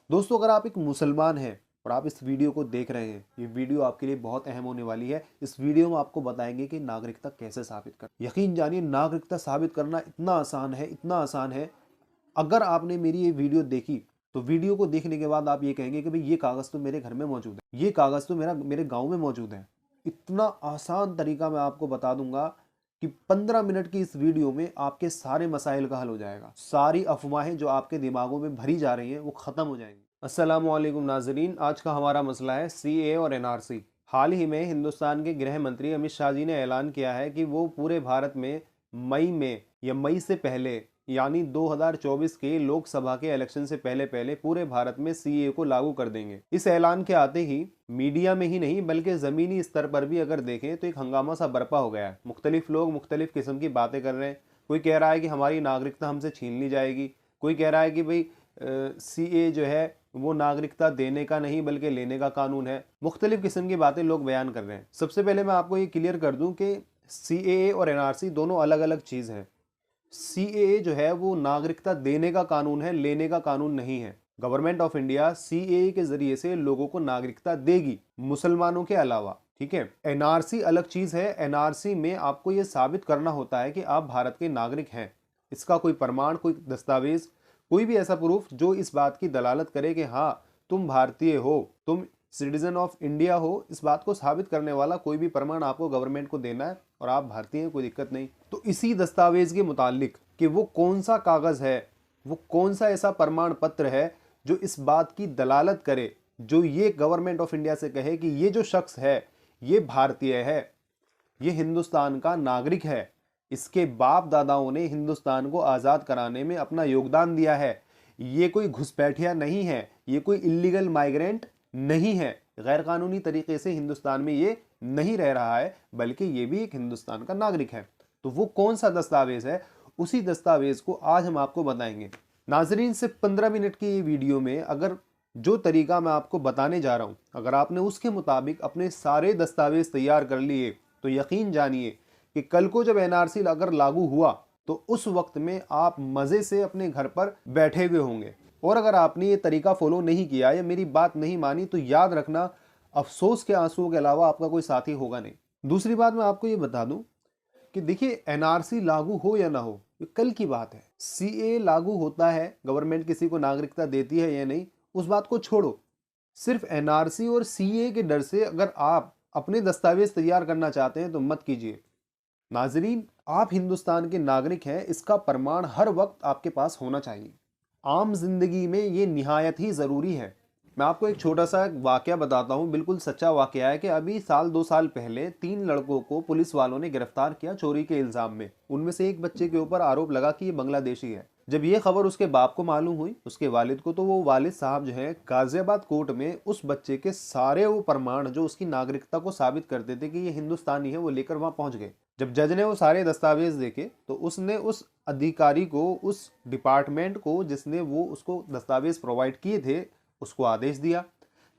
दोस्तों, अगर आप एक मुसलमान हैं और आप इस वीडियो को देख रहे हैं, ये वीडियो आपके लिए बहुत अहम होने वाली है। इस वीडियो में आपको बताएंगे कि नागरिकता कैसे साबित कर। यकीन जानिए, नागरिकता साबित करना इतना आसान है, इतना आसान है। अगर आपने मेरी ये वीडियो देखी तो वीडियो को देखने के बाद आप ये कहेंगे कि भाई ये कागज तो मेरे घर में मौजूद है, ये कागज तो मेरे गांव में मौजूद है। इतना आसान तरीका मैं आपको बता दूंगा कि 15 मिनट की इस वीडियो में आपके सारे मसाइल का हल हो जाएगा। सारी अफवाहें जो आपके दिमागों में भरी जा रही हैं वो खत्म हो जाएंगी। अस्सलामुअलैकुम नाजरीन, आज का हमारा मसला है सीए और एनआरसी। हाल ही में हिंदुस्तान के गृह मंत्री अमित शाह जी ने ऐलान किया है कि वो पूरे भारत में मई में या मई से पहले यानी 2024 के लोकसभा के इलेक्शन से पहले पहले पूरे भारत में सीए को लागू कर देंगे। इस ऐलान के आते ही मीडिया में ही नहीं बल्कि जमीनी स्तर पर भी अगर देखें तो एक हंगामा सा बरपा हो गया है। मुख्तलिफ लोग मुख्तलिफ किस्म की बातें कर रहे हैं। कोई कह रहा है कि हमारी नागरिकता हमसे छीन ली जाएगी, कोई कह रहा है कि भाई सीए जो है वो नागरिकता देने का नहीं बल्कि लेने का कानून है। मुख्तलिफ किस्म की बातें लोग बयान कर रहे हैं। सबसे पहले मैं आपको ये क्लियर कर दूं कि सीएए और एनआरसी दोनों अलग अलग चीज़ है। सीएए जो है वो नागरिकता देने का कानून है, लेने का कानून नहीं है। गवर्नमेंट ऑफ इंडिया सीएए के जरिए से लोगों को नागरिकता देगी, मुसलमानों के अलावा। ठीक है। एनआरसी अलग चीज है। एनआरसी में आपको यह साबित करना होता है कि आप भारत के नागरिक हैं। इसका कोई प्रमाण, कोई दस्तावेज, कोई भी ऐसा प्रूफ जो इस बात की दलालत करे कि हाँ तुम भारतीय हो, तुम सिटीजन ऑफ इंडिया हो, इस बात को साबित करने वाला कोई भी प्रमाण आपको गवर्नमेंट को देना है और आप भारतीय हैं, कोई दिक्कत नहीं। तो इसी दस्तावेज के मुतालिक कि वो कौन सा कागज है, वो कौन सा ऐसा प्रमाण पत्र है जो इस बात की दलालत करे, जो ये गवर्नमेंट ऑफ इंडिया से कहे कि ये जो शख्स है ये भारतीय है, ये हिंदुस्तान का नागरिक है, इसके बाप दादाओं ने हिंदुस्तान को आज़ाद कराने में अपना योगदान दिया है, ये कोई घुसपैठिया नहीं है, ये कोई इलीगल माइग्रेंट नहीं है, गैर कानूनी तरीके से हिंदुस्तान में ये नहीं रह रहा है, बल्कि ये भी एक हिंदुस्तान का नागरिक है। तो वो कौन सा दस्तावेज है, उसी दस्तावेज को आज हम आपको बताएंगे। नाजरीन, से 15 मिनट की ये वीडियो में अगर जो तरीका मैं आपको बताने जा रहा हूं, अगर आपने उसके मुताबिक अपने सारे दस्तावेज तैयार कर लिए तो यकीन जानिए कि कल को जब एनआरसी अगर लागू हुआ तो उस वक्त में आप मजे से अपने घर पर बैठे हुए होंगे। और अगर आपने ये तरीका फॉलो नहीं किया या मेरी बात नहीं मानी तो याद रखना, अफसोस के आंसुओं के अलावा आपका कोई साथी होगा नहीं। दूसरी बात मैं आपको ये बता दूं कि देखिए, एनआरसी लागू हो या ना हो ये कल की बात है। सीए लागू होता है, गवर्नमेंट किसी को नागरिकता देती है या नहीं, उस बात को छोड़ो। सिर्फ एनआरसी और सीए के डर से अगर आप अपने दस्तावेज तैयार करना चाहते हैं तो मत कीजिए। नाजरीन, आप हिंदुस्तान के नागरिक हैं, इसका प्रमाण हर वक्त आपके पास होना चाहिए। आम जिंदगी में ये निहायत ही ज़रूरी है। मैं आपको एक छोटा सा वाकया बताता हूँ, बिल्कुल सच्चा वाकया है कि अभी साल 2 साल पहले 3 लड़कों को पुलिस वालों ने गिरफ्तार किया चोरी के इल्जाम में। उनमें से एक बच्चे के ऊपर आरोप लगा कि ये बांग्लादेशी है। जब ये खबर उसके बाप को मालूम हुई, उसके वालिद को, तो वो वालिद साहब जो है गाजियाबाद कोर्ट में उस बच्चे के सारे वो प्रमाण जो उसकी नागरिकता को साबित करते थे कि ये हिंदुस्तानी है वो लेकर वहां पहुंच गए। जब जज ने वो सारे दस्तावेज देखे तो उसने उस अधिकारी को, उस डिपार्टमेंट को जिसने वो उसको दस्तावेज प्रोवाइड किए थे, उसको आदेश दिया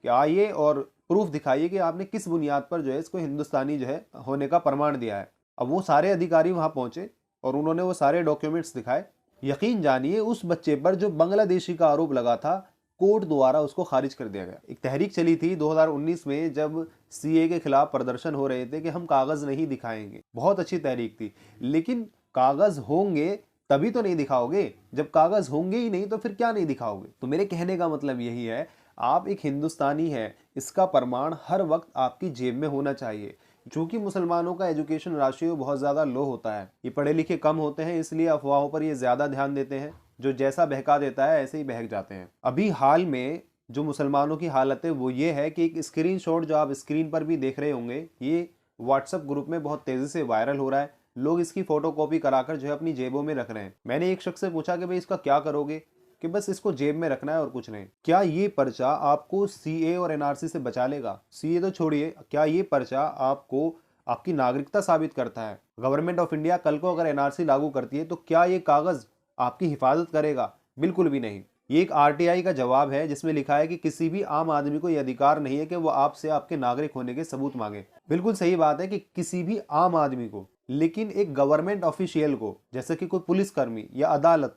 कि आइए और प्रूफ दिखाइए कि आपने किस बुनियाद पर जो है इसको हिंदुस्तानी जो है होने का प्रमाण दिया है। अब वो सारे अधिकारी वहां पहुंचे और उन्होंने वो सारे डॉक्यूमेंट्स दिखाए। यकीन जानिए, उस बच्चे पर जो बांग्लादेशी का आरोप लगा था, कोर्ट द्वारा उसको खारिज कर दिया गया। एक तहरीक चली थी 2019 में जब सीए के खिलाफ प्रदर्शन हो रहे थे कि हम कागज नहीं दिखाएंगे। बहुत अच्छी तहरीक थी, लेकिन कागज होंगे तभी तो नहीं दिखाओगे। जब कागज होंगे ही नहीं तो फिर क्या नहीं दिखाओगे। तो मेरे कहने का मतलब यही है, आप एक हिंदुस्तानी हैं, इसका प्रमाण हर वक्त आपकी जेब में होना चाहिए। चूंकि मुसलमानों का एजुकेशन राशियो बहुत ज़्यादा लो होता है, ये पढ़े लिखे कम होते हैं, इसलिए अफवाहों पर ये ज़्यादा ध्यान देते हैं। जो जैसा बहका देता है ऐसे ही बहक जाते हैं। अभी हाल में जो मुसलमानों की हालत है वो ये है कि एक स्क्रीनशॉट जो आप स्क्रीन पर भी देख रहे होंगे, ये व्हाट्सएप ग्रुप में बहुत तेज़ी से वायरल हो रहा है। लोग इसकी फोटोकॉपी कराकर जो है अपनी जेबों में रख रहे हैं। मैंने एक शख्स से पूछा कि भाई इसका क्या करोगे, कि बस इसको जेब में रखना है और कुछ नहीं। क्या ये पर्चा आपको सीए और एनआरसी से बचा लेगा? सीए तो छोड़िए, क्या ये पर्चा आपको आपकी नागरिकता साबित करता है? गवर्नमेंट ऑफ इंडिया कल को अगर एनआरसी लागू करती है तो क्या ये कागज आपकी हिफाजत करेगा? बिल्कुल भी नहीं। ये एक आरटीआई का जवाब है जिसमें लिखा है कि किसी भी आम आदमी को यह अधिकार नहीं है कि वो आपसे आपके नागरिक होने के सबूत मांगे। बिल्कुल सही बात है कि किसी भी आम आदमी को, लेकिन एक गवर्नमेंट ऑफिशियल को, जैसे कि कोई पुलिसकर्मी या अदालत,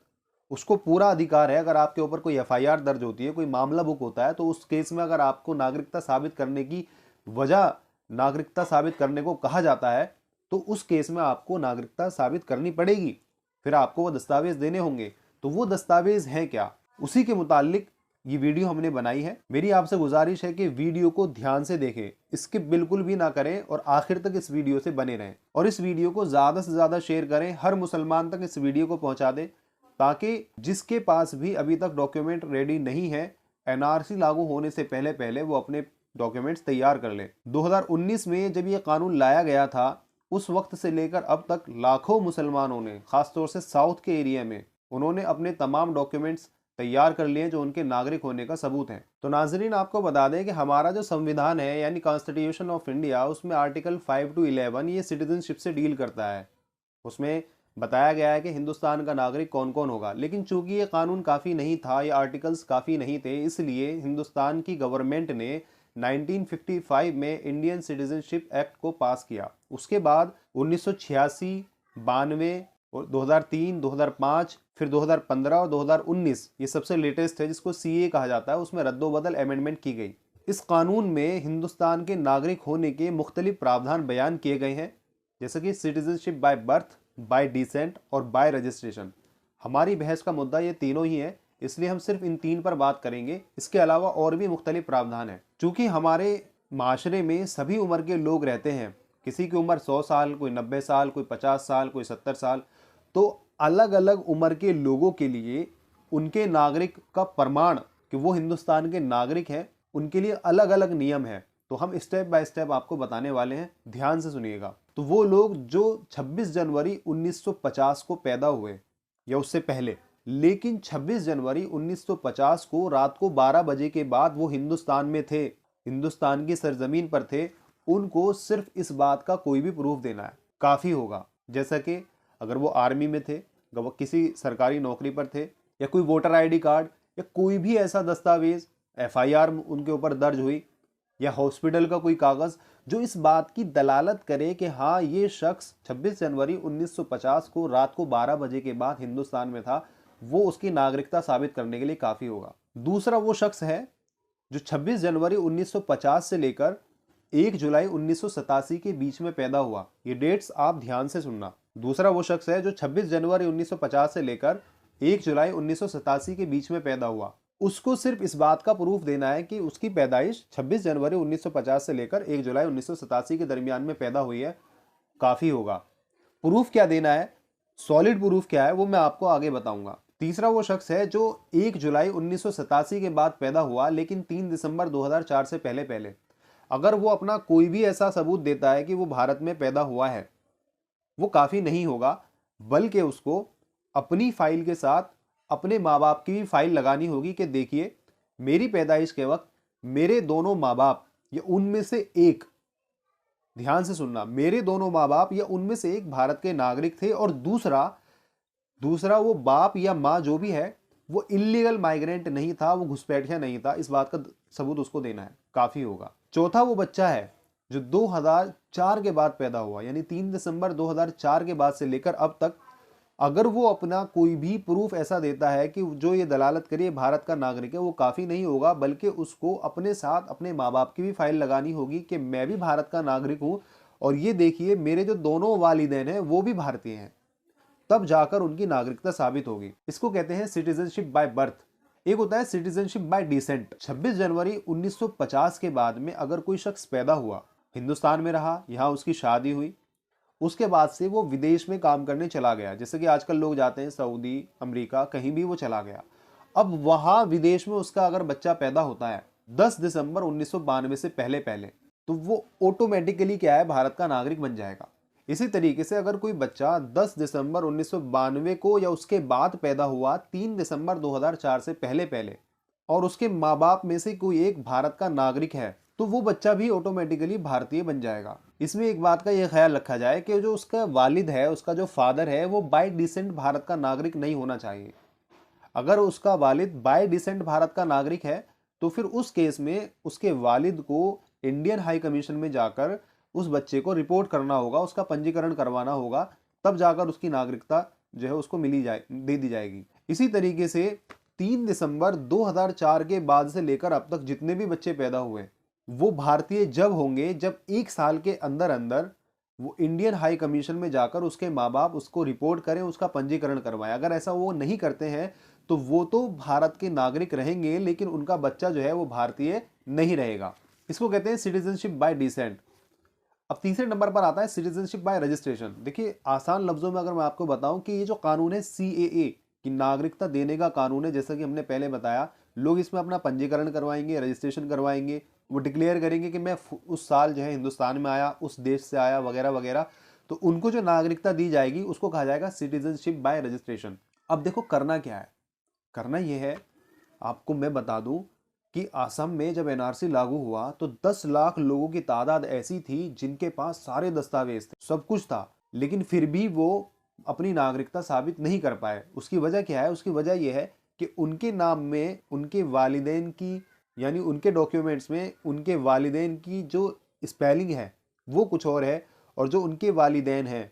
उसको पूरा अधिकार है, अगर आपके ऊपर कोई एफआईआर दर्ज होती है, कोई मामला बुक होता है, तो उस केस में अगर आपको नागरिकता साबित करने की वजह नागरिकता साबित करने को कहा जाता है, तो उस केस में आपको नागरिकता साबित करनी पड़ेगी। फिर आपको वो दस्तावेज देने होंगे। तो वो दस्तावेज हैं क्या, उसी के मुतालिक ये वीडियो हमने बनाई है। मेरी आपसे गुजारिश है कि वीडियो को ध्यान से देखें, स्किप बिल्कुल भी ना करें और आखिर तक इस वीडियो से बने रहें। और इस वीडियो को ज़्यादा से ज़्यादा शेयर करें, हर मुसलमान तक इस वीडियो को पहुंचा दें, ताकि जिसके पास भी अभी तक डॉक्यूमेंट रेडी नहीं है, एनआरसी लागू होने से पहले पहले वो अपने डॉक्यूमेंट्स तैयार कर ले। 2019 में जब ये कानून लाया गया था, उस वक्त से लेकर अब तक लाखों मुसलमानों ने, खासतौर से साउथ के एरिया में, उन्होंने अपने तमाम डॉक्यूमेंट्स तैयार कर लिए जो उनके नागरिक होने का सबूत है। तो नाजरीन, आपको बता दें कि हमारा जो संविधान है यानी कॉन्स्टिट्यूशन ऑफ इंडिया, उसमें आर्टिकल 5 to 11 ये सिटीजनशिप से डील करता है। उसमें बताया गया है कि हिंदुस्तान का नागरिक कौन कौन होगा। लेकिन चूंकि ये कानून काफ़ी नहीं था, ये आर्टिकल्स काफ़ी नहीं थे, इसलिए हिंदुस्तान की गवर्नमेंट ने 1955 में इंडियन सिटीजनशिप एक्ट को पास किया। उसके बाद 1986, 92 और 2003, 2005, फिर 2015 और 2019 ये सबसे लेटेस्ट है, जिसको सीए कहा जाता है, उसमें रद्दोबदल अमेंडमेंट की गई। इस कानून में हिंदुस्तान के नागरिक होने के मुख्तलिफ प्रावधान बयान किए गए हैं, जैसे कि citizenship by birth, bye decent और बाय रजिस्ट्रेशन। हमारी बहस का मुद्दा ये तीनों ही है, इसलिए हम सिर्फ इन तीन पर बात करेंगे। इसके अलावा और भी मुख्तलिफ प्रावधान हैं। चूँकि हमारे माशरे में सभी उम्र के लोग रहते हैं, किसी की उम्र 100 साल, कोई 90 साल, कोई 50 साल, कोई 70 साल, तो अलग अलग उम्र के लोगों के लिए उनके नागरिक का प्रमाण कि वो हिंदुस्तान के नागरिक हैं, उनके लिए अलग अलग नियम है। तो हम स्टेप बाय स्टेप आपको बताने वाले हैं, ध्यान से सुनिएगा। तो वो लोग जो 26 जनवरी 1950 को पैदा हुए या उससे पहले, लेकिन 26 जनवरी 1950 को रात को 12 बजे के बाद वो हिंदुस्तान में थे, हिंदुस्तान की सरजमीन पर थे, उनको सिर्फ इस बात का कोई भी प्रूफ देना है, काफ़ी होगा। जैसा कि अगर वो आर्मी में थे, अगर वो किसी सरकारी नौकरी पर थे, या कोई वोटर आईडी कार्ड या कोई भी ऐसा दस्तावेज, एफआईआर उनके ऊपर दर्ज हुई, या हॉस्पिटल का कोई कागज़ जो इस बात की दलालत करे कि हाँ ये शख्स 26 जनवरी 1950 को रात को 12 बजे के बाद हिंदुस्तान में था, वो उसकी नागरिकता साबित करने के लिए काफ़ी होगा। दूसरा वो शख्स है जो 26 जनवरी 1950 से लेकर 1 जुलाई 1987 के बीच में पैदा हुआ। ये डेट्स आप ध्यान से सुनना। दूसरा वो शख्स है जो 26 जनवरी 1950 से लेकर 1 जुलाई 1987 के बीच में पैदा हुआ। उसको सिर्फ इस बात का प्रूफ देना है कि उसकी पैदाइश 26 जनवरी 1950 से लेकर 1 जुलाई 1987 के दरमियान में पैदा हुई है, काफ़ी होगा। प्रूफ क्या देना है, सॉलिड प्रूफ क्या है, वो मैं आपको आगे बताऊंगा। तीसरा वो शख्स है जो 1 जुलाई 1987 के बाद पैदा हुआ लेकिन 3 दिसंबर 2004 से पहले पहले, अगर वो अपना कोई भी ऐसा सबूत देता है कि वो भारत में पैदा हुआ है, वो काफ़ी नहीं होगा, बल्कि उसको अपनी फाइल के साथ अपने माँ बाप की भी फाइल लगानी होगी कि देखिए मेरी पैदाइश के वक्त मेरे दोनों माँ बाप या उनमें से एक, ध्यान से सुनना, मेरे दोनों माँ बाप या उनमें से एक भारत के नागरिक थे, और दूसरा वो बाप या माँ जो भी है वो इलीगल माइग्रेंट नहीं था, वो घुसपैठिया नहीं था, इस बात का सबूत उसको देना है, काफ़ी होगा। चौथा वो बच्चा है जो 2004 के बाद पैदा हुआ, यानी 3 दिसंबर 2004 के बाद से लेकर अब तक, अगर वो अपना कोई भी प्रूफ ऐसा देता है कि जो ये दलालत करिए भारत का नागरिक है, वो काफ़ी नहीं होगा, बल्कि उसको अपने साथ अपने माँ बाप की भी फाइल लगानी होगी कि मैं भी भारत का नागरिक हूँ, और ये देखिए मेरे जो दोनों वालिदैन हैं वो भी भारतीय हैं, तब जाकर उनकी नागरिकता साबित होगी। इसको कहते हैं सिटीजनशिप बाय बर्थ। एक होता है सिटीजनशिप बाय डिसेंट। 26 जनवरी 1950 के बाद में अगर कोई शख्स पैदा हुआ, हिंदुस्तान में रहा, यहाँ उसकी शादी हुई, उसके बाद से वो विदेश में काम करने चला गया, जैसे कि आजकल लोग जाते हैं सऊदी, अमेरिका, कहीं भी वो चला गया। अब वहाँ विदेश में उसका अगर बच्चा पैदा होता है 10 दिसंबर 1992 से पहले पहले, तो वो ऑटोमेटिकली क्या है, भारत का नागरिक बन जाएगा। इसी तरीके से अगर कोई बच्चा 10 दिसंबर 1992 को या उसके बाद पैदा हुआ 3 दिसंबर 2004 से पहले पहले, और उसके माँ बाप में से कोई एक भारत का नागरिक है, तो वो बच्चा भी ऑटोमेटिकली भारतीय बन जाएगा। इसमें एक बात का ये ख्याल रखा जाए कि जो उसका वालिद है, उसका जो फादर है, वो बाय डिसेंट भारत का नागरिक नहीं होना चाहिए। अगर उसका वालिद बाय डिसेंट भारत का नागरिक है, तो फिर उस केस में उसके वालिद को इंडियन हाई कमीशन में जाकर उस बच्चे को रिपोर्ट करना होगा, उसका पंजीकरण करवाना होगा, तब जाकर उसकी नागरिकता जो है उसको दे दी जाएगी। इसी तरीके से 3 दिसंबर 2004 के बाद से लेकर अब तक जितने भी बच्चे पैदा हुए वो भारतीय जब होंगे जब 1 साल के अंदर अंदर वो इंडियन हाई कमीशन में जाकर उसके माँ बाप उसको रिपोर्ट करें, उसका पंजीकरण करवाएं। अगर ऐसा वो नहीं करते हैं तो वो तो भारत के नागरिक रहेंगे लेकिन उनका बच्चा जो है वो भारतीय नहीं रहेगा। इसको कहते हैं सिटीजनशिप बाय डिसेंट। अब तीसरे नंबर पर आता है सिटीजनशिप बाय रजिस्ट्रेशन। देखिए आसान लफ्जों में अगर मैं आपको बताऊं कि ये जो कानून है CAA कि नागरिकता देने का कानून है, जैसा कि हमने पहले बताया, लोग इसमें अपना पंजीकरण करवाएंगे, रजिस्ट्रेशन करवाएंगे, वो डिक्लेयर करेंगे कि मैं उस साल जो है हिंदुस्तान में आया, उस देश से आया, वगैरह वगैरह। तो उनको जो नागरिकता दी जाएगी उसको कहा जाएगा सिटीजनशिप बाय रजिस्ट्रेशन। अब देखो करना क्या है, करना यह है, आपको मैं बता दूं कि असम में जब NRC लागू हुआ तो 10 लाख लोगों की तादाद ऐसी थी जिनके पास सारे दस्तावेज थे, सब कुछ था, लेकिन फिर भी वो अपनी नागरिकता साबित नहीं कर पाए। उसकी वजह क्या है? उसकी वजह यह है कि उनके नाम में उनके वालिदैन की, यानी उनके डॉक्यूमेंट्स में उनके वालिदैन की जो स्पेलिंग है वो कुछ और है, और जो उनके वालिदैन हैं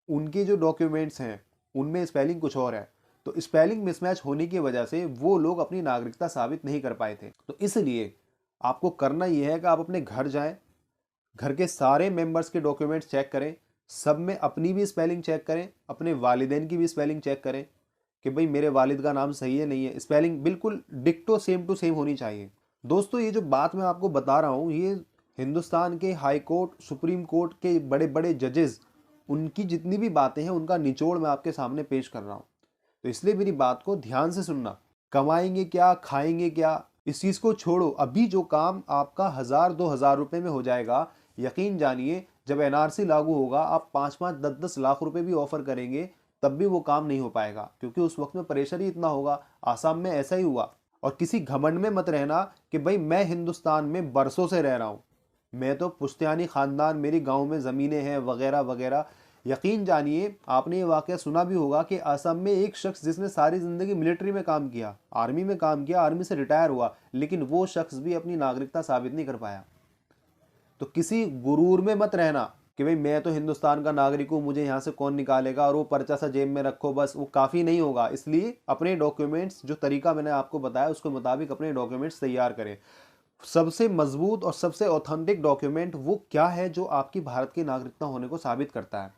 उनके जो डॉक्यूमेंट्स हैं उनमें स्पेलिंग कुछ और है। तो स्पेलिंग मिसमैच होने की वजह से वो लोग अपनी नागरिकता साबित नहीं कर पाए थे। तो इसलिए आपको करना यह है कि आप अपने घर जाएं, घर के सारे मेंबर्स के डॉक्यूमेंट्स चेक करें, सब में अपनी भी स्पेलिंग चेक करें, अपने वालिदैन की भी स्पेलिंग चेक करें कि भाई मेरे वालिद का नाम सही है नहीं है, स्पेलिंग बिल्कुल डिक्टो सेम टू सेम होनी चाहिए। दोस्तों ये जो बात मैं आपको बता रहा हूँ ये हिंदुस्तान के हाई कोर्ट, सुप्रीम कोर्ट के बड़े बड़े जजेस, उनकी जितनी भी बातें हैं उनका निचोड़ मैं आपके सामने पेश कर रहा हूँ। तो इसलिए मेरी बात को ध्यान से सुनना। कमाएंगे क्या, खाएंगे क्या, इस चीज को छोड़ो। अभी जो काम आपका 1000-2000 रुपए में हो जाएगा, यकीन जानिए जब NRC लागू होगा आप 5-5, 10-10 लाख रुपए भी ऑफर करेंगे तब भी वो काम नहीं हो पाएगा, क्योंकि उस वक्त में प्रेशर ही इतना होगा। आसाम में ऐसा ही हुआ। और किसी घमंड में मत रहना कि भाई मैं हिंदुस्तान में बरसों से रह रहा हूं, मैं तो पुश्तैनी खानदान, मेरी गांव में ज़मीनें हैं, वगैरह वगैरह। यकीन जानिए आपने ये वाक़या सुना भी होगा कि असम में एक शख्स जिसने सारी ज़िंदगी मिलिट्री में काम किया, आर्मी में काम किया, आर्मी से रिटायर हुआ, लेकिन वो शख्स भी अपनी नागरिकता साबित नहीं कर पाया। तो किसी गुरूर में मत रहना कि भाई मैं तो हिंदुस्तान का नागरिक हूँ, मुझे यहाँ से कौन निकालेगा, और वो पर्चा सा जेब में रखो बस, वो काफ़ी नहीं होगा। इसलिए अपने डॉक्यूमेंट्स, जो तरीका मैंने आपको बताया उसके मुताबिक अपने डॉक्यूमेंट्स तैयार करें। सबसे मजबूत और सबसे ऑथेंटिक डॉक्यूमेंट वो क्या है जो आपकी भारत की नागरिकता होने को साबित करता है?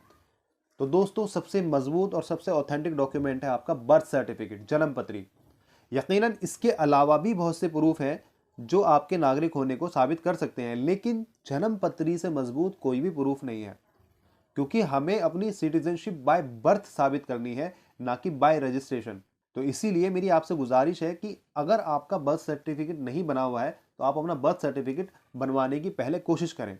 तो दोस्तों सबसे मजबूत और सबसे ऑथेंटिक डॉक्यूमेंट है आपका बर्थ सर्टिफिकेट, जन्म पत्री। यकीनन इसके अलावा भी बहुत से प्रूफ हैं जो आपके नागरिक होने को साबित कर सकते हैं, लेकिन जन्म पत्री से मजबूत कोई भी प्रूफ नहीं है, क्योंकि हमें अपनी सिटीजनशिप बाय बर्थ साबित करनी है, ना कि बाय रजिस्ट्रेशन। तो इसीलिए मेरी आपसे गुजारिश है कि अगर आपका बर्थ सर्टिफिकेट नहीं बना हुआ है तो आप अपना बर्थ सर्टिफिकेट बनवाने की पहले कोशिश करें।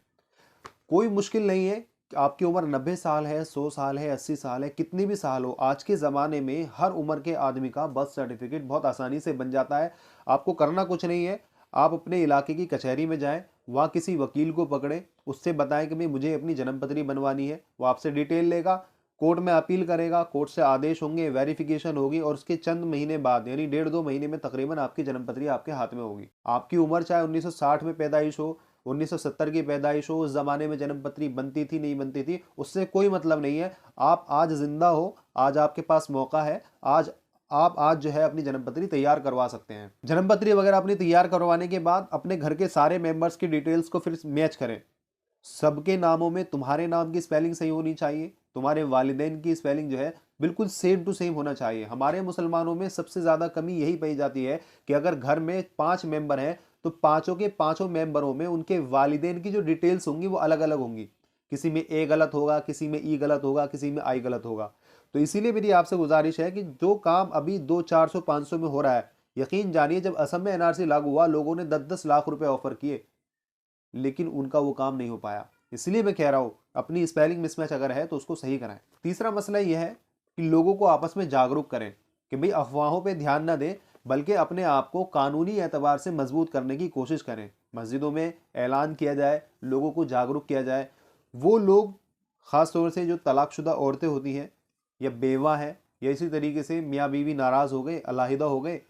कोई मुश्किल नहीं है। आपकी उम्र 90 साल है, 100 साल है, 80 साल है, कितनी भी साल हो, आज के ज़माने में हर उम्र के आदमी का बर्थ सर्टिफिकेट बहुत आसानी से बन जाता है। आपको करना कुछ नहीं है, आप अपने इलाके की कचहरी में जाएं, वहाँ किसी वकील को पकड़ें, उससे बताएं कि भाई मुझे अपनी जन्मपत्री बनवानी है। वो आपसे डिटेल लेगा, कोर्ट में अपील करेगा, कोर्ट से आदेश होंगे, वेरिफिकेशन होगी, और उसके चंद महीने बाद यानी 1.5-2 महीने में तकरीबन आपकी जन्मपत्री आपके हाथ में होगी। आपकी उम्र चाहे 1960 में पैदाइश हो, 1970 की पैदाइश हो, उस जमाने में जन्मपत्री बनती थी नहीं बनती थी, उससे कोई मतलब नहीं है। आप आज जिंदा हो, आज आपके पास मौका है, आज जो है अपनी जन्मपत्री तैयार करवा सकते हैं। जन्मपत्री वगैरह अपनी तैयार करवाने के बाद अपने घर के सारे मेंबर्स की डिटेल्स को फिर मैच करें। सबके नामों में तुम्हारे नाम की स्पेलिंग सही होनी चाहिए, तुम्हारे वालिदैन की स्पेलिंग जो है बिल्कुल सेम टू सेम होना चाहिए। हमारे मुसलमानों में सबसे ज्यादा कमी यही पाई जाती है कि अगर घर में 5 मेंबर हैं तो पांचों के पांचों मेंबरों में उनके वालिदैन की जो डिटेल्स होंगी वो अलग अलग होंगी। किसी में ए गलत होगा, किसी में ई गलत होगा, किसी में आई गलत होगा। तो इसीलिए मेरी आपसे गुजारिश है कि जो काम अभी 200-400-500 में हो रहा है, यकीन जानिए जब असम में NRC लागू हुआ लोगों ने 10-10 लाख रुपए ऑफर किए, लेकिन उनका वो काम नहीं हो पाया। इसलिए मैं कह रहा हूं अपनी स्पेलिंग मिसमैच अगर है तो उसको सही कराएं। तीसरा मसला यह है कि लोगों को आपस में जागरूक करें कि भाई अफवाहों पे ध्यान ना दें, बल्कि अपने आप को कानूनी एतबार से मजबूत करने की कोशिश करें। मस्जिदों में ऐलान किया जाए, लोगों को जागरूक किया जाए। वो लोग ख़ास तौर से जो तलाकशुदा औरतें होती हैं या बेवा हैं या इसी तरीके से मियाँ बीवी नाराज़ हो गए, अलहदा हो गए,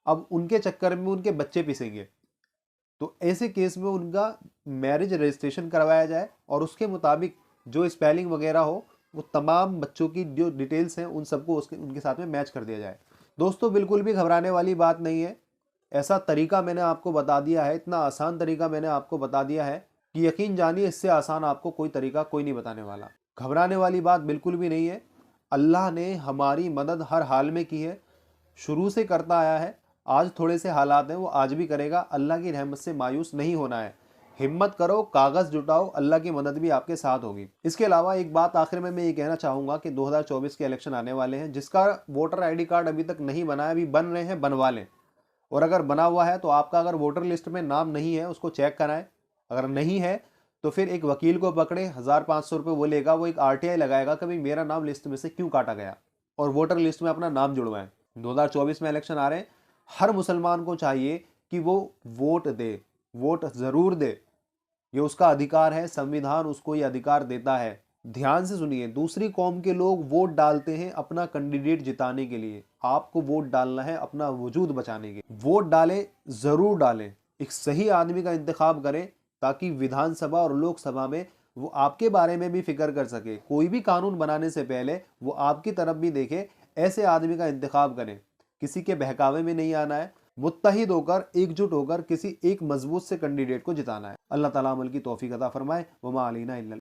अब उनके चक्कर में उनके बच्चे पिसेंगे। तो ऐसे केस में उनका मैरिज रजिस्ट्रेशन करवाया जाए और उसके मुताबिक जो स्पेलिंग वगैरह हो वो तमाम बच्चों की जो डिटेल्स हैं उन सबको उसके उनके साथ में मैच कर दिया जाए। दोस्तों बिल्कुल भी घबराने वाली बात नहीं है। ऐसा तरीका मैंने आपको बता दिया है, इतना आसान तरीका मैंने आपको बता दिया है कि यकीन जानिए इससे आसान आपको कोई तरीका कोई नहीं बताने वाला। घबराने वाली बात बिल्कुल भी नहीं है। अल्लाह ने हमारी मदद हर हाल में की है, शुरू से करता आया है। आज थोड़े से हालात हैं, वो आज भी करेगा। अल्लाह की रहमत से मायूस नहीं होना है। हिम्मत करो, कागज जुटाओ, अल्लाह की मदद भी आपके साथ होगी। इसके अलावा एक बात आखिर में मैं ये कहना चाहूंगा कि 2024 के इलेक्शन आने वाले हैं। जिसका वोटर आईडी कार्ड अभी तक नहीं बना है, अभी बन रहे हैं, बनवा लें। और अगर बना हुआ है तो आपका अगर वोटर लिस्ट में नाम नहीं है उसको चेक कराएं। अगर नहीं है तो फिर एक वकील को पकड़े, 1500 रुपये वो लेगा, वो एक आरटीआई लगाएगा कि भाई मेरा नाम लिस्ट में से क्यों काटा गया, और वोटर लिस्ट में अपना नाम जुड़वाएं। 2024 में इलेक्शन आ रहे हैं, हर मुसलमान को चाहिए कि वो वोट दे, वोट जरूर दे। ये उसका अधिकार है, संविधान उसको ये अधिकार देता है। ध्यान से सुनिए, दूसरी कौम के लोग वोट डालते हैं अपना कैंडिडेट जिताने के लिए, आपको वोट डालना है अपना वजूद बचाने के। वोट डालें, जरूर डालें, एक सही आदमी का इंतखाब करें ताकि विधानसभा और लोकसभा में वो आपके बारे में भी फिक्र कर सके। कोई भी कानून बनाने से पहले वो आपकी तरफ भी देखे। ऐसे आदमी का इंतखाब करें, किसी के बहकावे में नहीं आना है। मुत्तहिद होकर, एकजुट होकर किसी एक मजबूत से कैंडिडेट को जिताना है। अल्लाह ताला अमल की तौफीक अता फरमाए। वमा अलैना इल्लल